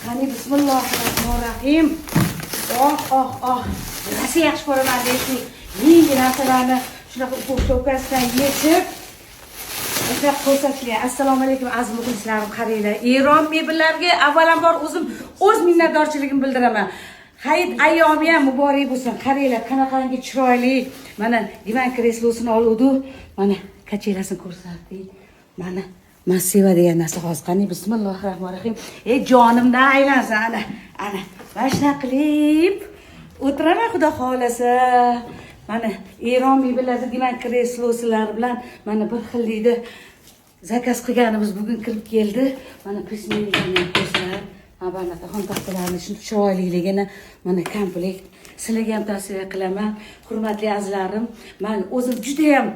Qani bismillahirrohmanirrohim. Oh. Nasıl yaxshi ko'raman shu yengil narsalarni shunaqa ufok-tokasidan yechib o'zlab ko'rsatishlar. Assalomu alaykum aziz muxlislarim, qaranglar. Eron mebellariga avvalambor o'z minnatdorchiligimni bildiraman. Hayit ayyomi ham muborak bo'lsin. Qaranglar, qanaqangi chiroyli. Mana divan kreslosini oluvdi. Mana kachelasini ko'rsatdik. Mana massiva degan narsa hozir qani bismillahirrohmanirrohim. Jonimdan aylansin ana. Mana shunaqa qilib o'tiraman xudo xolasa. Mana Eron mebellarida divan kreslosilar bilan mana bir xillikda zakaz qilganimiz bugun kirib keldi. Mana prismelilarni ko'rsatib, mana xontaxtalarni shunday chiroyliligini mana komplekt sizlarga ham tavsiya qilaman. Hurmatli azizlarim, men o'zim juda ham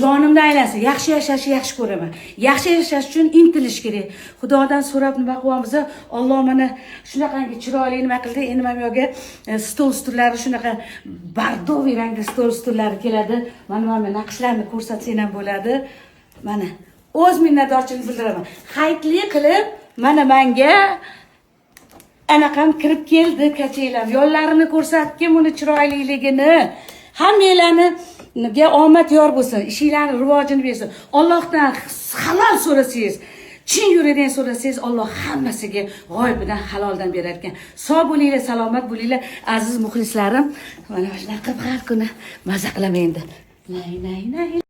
jonimdan aylansin, yaxshi yashashni yaxshi ko'raman. Yaxshi yashash uchun intilish kerak. Xudodan so'rab nima qilamiz? Alloh mana shunaqangi chiroyli nima qildi. Endi men yo'ga stol-stullari shunaqa bardoviy rangda stol-stullari keladi. Mana naqshlarni ko'rsatsang ham bo'ladi. Mana o'z minnatdorchiligimni bildiraman. Xaytli qilib mana menga anaqam kirib keldi kachelam. Yo'llarini ko'rsatdim, uni chiroyliligini. Hammanglarni omad yor bo'lsin, ishinglarni rivojini bersin. Allohdan halol so'rasangiz, chin yurakdan so'rasangiz, Alloh hammasiga g'oyibidan haloldan berar ekan. Sog' bo'linglar, salomat bo'linglar aziz muxlislarim. Mana shunaqa qilib har kuni maza qilaman endi. Nay.